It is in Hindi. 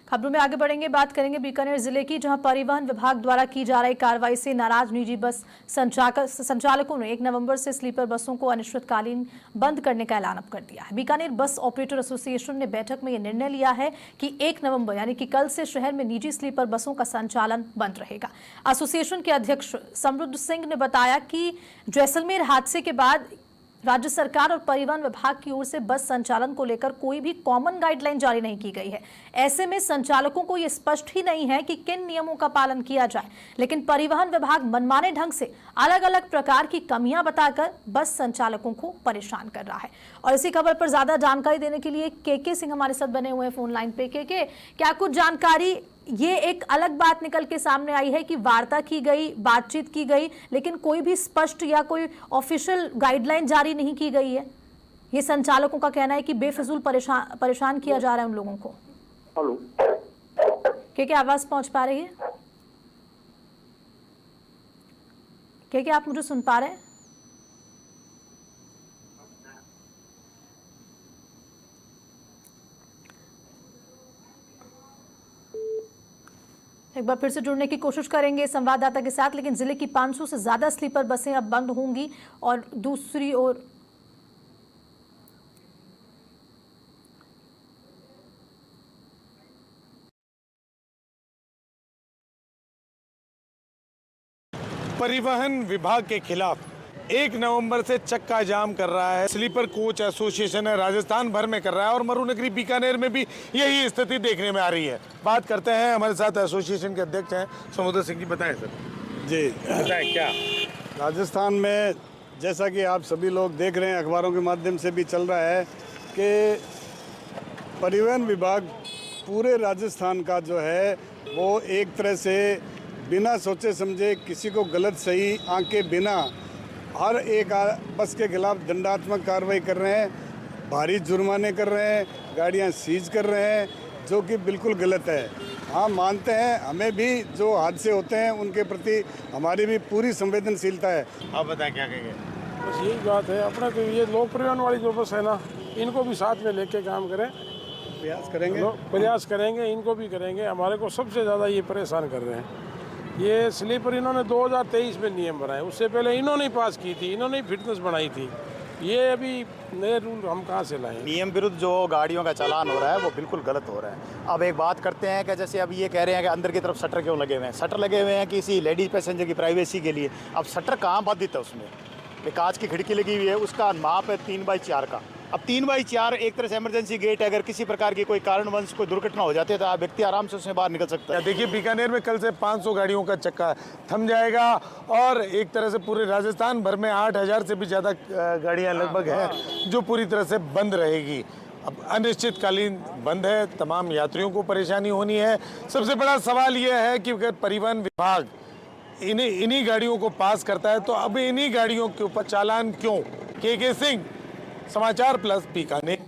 खबरों में आगे बढ़ेंगे, बात करेंगे बीकानेर जिले की, जहां परिवहन विभाग द्वारा की जा रही कार्रवाई से नाराज निजी बस संचालकों ने 1 नवंबर से स्लीपर बसों को अनिश्चितकालीन बंद करने का ऐलान कर दिया है। बीकानेर बस ऑपरेटर एसोसिएशन ने बैठक में यह निर्णय लिया है कि 1 नवंबर यानी कि कल से शहर में निजी स्लीपर बसों का संचालन बंद रहेगा। एसोसिएशन के अध्यक्ष समृद्ध सिंह ने बताया कि जैसलमेर हादसे के बाद राज्य सरकार और परिवहन विभाग की ओर से बस संचालन को लेकर कोई भी कॉमन गाइडलाइन जारी नहीं की गई है। ऐसे में संचालकों को यह स्पष्ट ही नहीं है कि किन नियमों का पालन किया जाए, लेकिन परिवहन विभाग मनमाने ढंग से अलग अलग प्रकार की कमियां बताकर बस संचालकों को परेशान कर रहा है। और इसी खबर पर ज्यादा जानकारी देने के लिए के सिंह हमारे साथ बने हुए हैं फोन लाइन पे। के क्या कुछ जानकारी, ये एक अलग बात निकल के सामने आई है कि वार्ता की गई, बातचीत की गई, लेकिन कोई भी स्पष्ट या कोई ऑफिशियल गाइडलाइन जारी नहीं की गई है। ये संचालकों का कहना है कि बेफिजूल परेशान किया जा रहा है उन लोगों को। हेलो, क्या आवाज पहुंच पा रही है? क्या आप मुझे सुन पा रहे हैं? एक बार फिर से जुड़ने की कोशिश करेंगे संवाददाता के साथ, लेकिन जिले की 500 से ज्यादा स्लीपर बसें अब बंद होंगी। और दूसरी ओर परिवहन विभाग के खिलाफ 1 नवंबर से चक्का जाम कर रहा है स्लीपर कोच एसोसिएशन है, राजस्थान भर में कर रहा है और मरुनगरी बीकानेर में भी यही स्थिति देखने में आ रही है। बात करते हैं, हमारे साथ एसोसिएशन के अध्यक्ष हैं समृद्ध सिंह जी। बताएं सर। जी, बताएं क्या राजस्थान में जैसा कि आप सभी लोग देख रहे हैं, अखबारों के माध्यम से भी चल रहा है कि परिवहन विभाग पूरे राजस्थान का जो है वो एक तरह से बिना सोचे समझे, किसी को गलत सही आंके बिना हर एक बस के खिलाफ दंडात्मक कार्रवाई कर रहे हैं, भारी जुर्माने कर रहे हैं, गाड़ियां सीज कर रहे हैं, जो कि बिल्कुल गलत है। हाँ, मानते हैं, हमें भी जो हादसे होते हैं उनके प्रति हमारी भी पूरी संवेदनशीलता है। आप बताएं क्या कहेंगे? बस यही बात है, अपना तो ये लोक परिवहन वाली जो बस है ना, इनको भी साथ में लेके काम करें, प्रयास करेंगे, इनको भी करेंगे। हमारे को सबसे ज़्यादा ये परेशान कर रहे हैं। ये स्लीपर इन्होंने 2023 में नियम बनाए, उससे पहले इन्होंने पास की थी, इन्होंने फिटनेस बनाई थी। ये अभी नए रूल हम कहाँ से लाएं? नियम विरुद्ध जो गाड़ियों का चालान हो रहा है वो बिल्कुल गलत हो रहा है। अब एक बात करते हैं कि जैसे अब ये कह रहे हैं कि अंदर की तरफ शटर क्यों लगे हुए हैं? शटर लगे हुए हैं किसी लेडीज पैसेंजर की प्राइवेसी के लिए। अब शटर कहाँ बाधित है? उसमें एक कांच की खिड़की लगी हुई है, उसका माप है 3x4 का। अब 3x4 एक तरह से इमरजेंसी गेट है, अगर किसी प्रकार की कोई कारणवश कोई दुर्घटना हो जाती है तो व्यक्ति आराम से उसमें बाहर निकल सकता है। देखिए, बीकानेर में कल से 500 गाड़ियों का चक्का थम जाएगा और एक तरह से पूरे राजस्थान भर में 8000 से भी ज़्यादा गाड़ियां लगभग हैं जो पूरी तरह से बंद रहेगी। अब अनिश्चितकालीन बंद है, तमाम यात्रियों को परेशानी होनी है। सबसे बड़ा सवाल यह है कि अगर परिवहन विभाग इन्हीं गाड़ियों को पास करता है तो अब इन्हीं गाड़ियों के ऊपर चालान क्यों? के सिंह, समाचार प्लस बीकानेर।